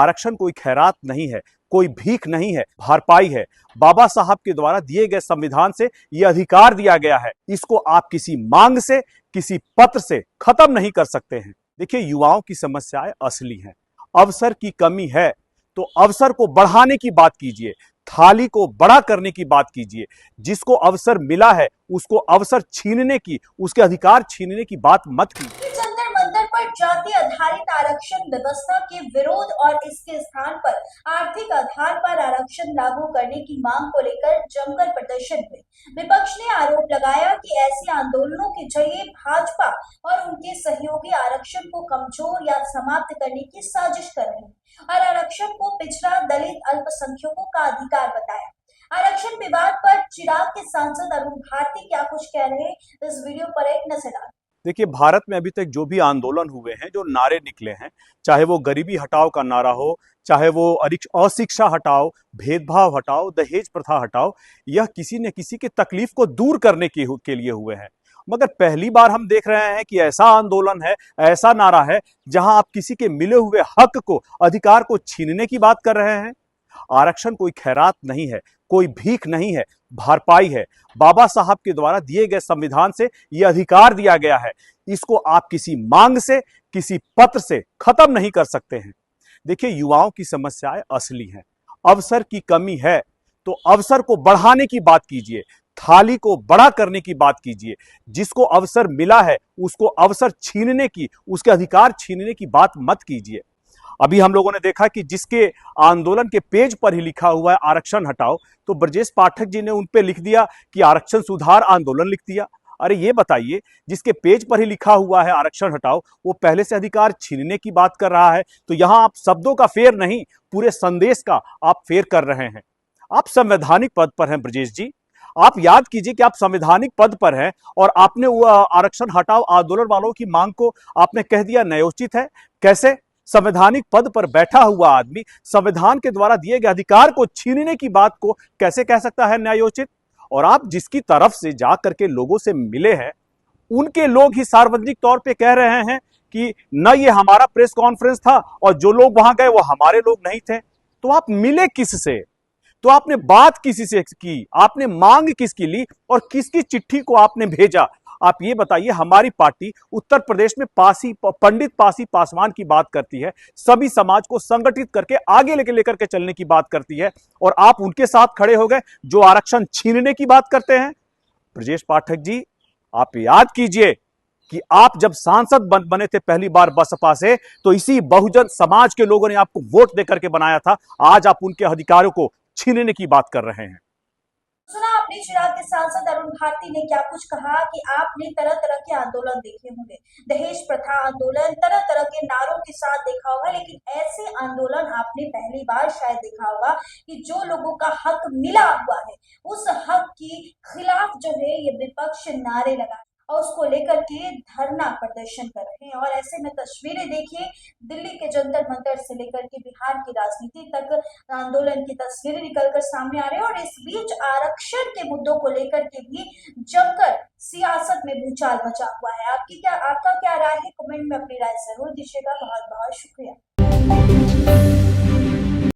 आरक्षण कोई खैरात नहीं है, कोई भीख नहीं है, भरपाई है। बाबा साहब के द्वारा दिए गए संविधान से यह अधिकार दिया गया है। इसको आप किसी मांग से, किसी पत्र से खत्म नहीं कर सकते हैं। देखिए, युवाओं की समस्याएं असली हैं। अवसर की कमी है तो अवसर को बढ़ाने की बात कीजिए, थाली को बड़ा करने की बात कीजिए। जिसको अवसर मिला है उसको अवसर छीनने की, उसके अधिकार छीनने की बात मत कीजिए। जंतर मंतर पर जाति आधारित आरक्षण व्यवस्था के विरोध और इसके स्थान पर आर्थिक आधार पर आरक्षण लागू करने की मांग को लेकर जमकर प्रदर्शन हुए। विपक्ष ने आरोप लगाया कि ऐसे आंदोलनों के जरिए भाजपा और उनके सहयोगी आरक्षण को कमजोर या समाप्त करने की साजिश कर रहे हैं और आरक्षण को पिछड़ा, दलित, अल्पसंख्यकों का अधिकार बताया। आरक्षण विवाद पर चिराग के सांसद अरुण भारती क्या कुछ कह रहे हैं, इस वीडियो पर एक नजर डालें। देखिए, भारत में अभी तक जो भी आंदोलन हुए हैं, जो नारे निकले हैं, चाहे वो गरीबी हटाओ का नारा हो, चाहे वो अशिक्षा हटाओ, भेदभाव हटाओ, दहेज प्रथा हटाओ, यह किसी न किसी की तकलीफ को दूर करने के लिए हुए हैं। मगर पहली बार हम देख रहे हैं कि ऐसा आंदोलन है, ऐसा नारा है जहां आप किसी के मिले हुए हक को, अधिकार को छीनने की बात कर रहे हैं। आरक्षण कोई खैरात नहीं है, कोई भीख नहीं है, भरपाई है। बाबा साहब के द्वारा दिए गए संविधान से यह अधिकार दिया गया है। इसको आप किसी मांग से, किसी पत्र से खत्म नहीं कर सकते हैं। देखिए, युवाओं की समस्याएं असली हैं। अवसर की कमी है तो अवसर को बढ़ाने की बात कीजिए, थाली को बड़ा करने की बात कीजिए। जिसको अवसर मिला है उसको अवसर छीनने की, उसके अधिकार छीनने की बात मत कीजिए। अभी हम लोगों ने देखा कि जिसके आंदोलन के पेज पर ही लिखा हुआ है आरक्षण हटाओ, तो ब्रजेश पाठक जी ने उन पे लिख दिया कि आरक्षण सुधार आंदोलन लिख दिया। अरे ये बताइए, जिसके पेज पर ही लिखा हुआ है आरक्षण हटाओ, वो पहले से अधिकार छीनने की बात कर रहा है। तो यहां आप शब्दों का फेर नहीं, पूरे संदेश का आप फेर कर रहे हैं। आप संवैधानिक पद पर हैं ब्रजेश जी। आप याद कीजिए कि आप संवैधानिक पद पर हैं और आपने वो आरक्षण हटाओ आंदोलन वालों की मांग को आपने कह दिया न्यायोचित है। कैसे? संवैधानिक पद पर बैठा हुआ आदमी संविधान के द्वारा दिए गए अधिकार को छीनने की बात को कैसे कह सकता है न्यायोचित? और आप जिसकी तरफ से जा करके लोगों से मिले हैं, उनके लोग ही सार्वजनिक तौर पे कह रहे हैं कि न ये हमारा प्रेस कॉन्फ्रेंस था और जो लोग वहां गए वो हमारे लोग नहीं थे। तो आप मिले किससे? तो आपने बात किसी से की? आपने मांग किसकी ली और किसकी चिट्ठी को आपने भेजा? आप ये बताइए। हमारी पार्टी उत्तर प्रदेश में पंडित पासी पासवान की बात करती है, सभी समाज को संगठित करके आगे लेकर के चलने की बात करती है, और आप उनके साथ खड़े हो गए जो आरक्षण छीनने की बात करते हैं। ब्रजेश पाठक जी, आप याद कीजिए कि आप जब सांसद बने थे पहली बार बसपा से, तो इसी बहुजन समाज के लोगों ने आपको वोट देकर के बनाया था। आज आप उनके अधिकारों को छीनने की बात कर रहे हैं। सुना आपने चिराग के सांसद अरुण भारती ने क्या कुछ कहा कि आपने तरह तरह के आंदोलन देखे होंगे, दहेज प्रथा आंदोलन, तरह तरह के नारों के साथ देखा होगा, लेकिन ऐसे आंदोलन आपने पहली बार शायद देखा होगा कि जो लोगों का हक मिला हुआ है उस हक के खिलाफ जो है ये विपक्ष नारे लगा और उसको लेकर के धरना प्रदर्शन कर रहे हैं। और ऐसे में तस्वीरें देखिए, दिल्ली के जंतर मंतर से लेकर के बिहार की राजनीति तक आंदोलन की तस्वीरें निकलकर सामने आ रही है। और इस बीच आरक्षण के मुद्दों को लेकर के भी जमकर सियासत में भूचाल मचा हुआ है। आपका क्या राय है? कमेंट में अपनी राय जरूर दीजिएगा। बहुत बहुत शुक्रिया।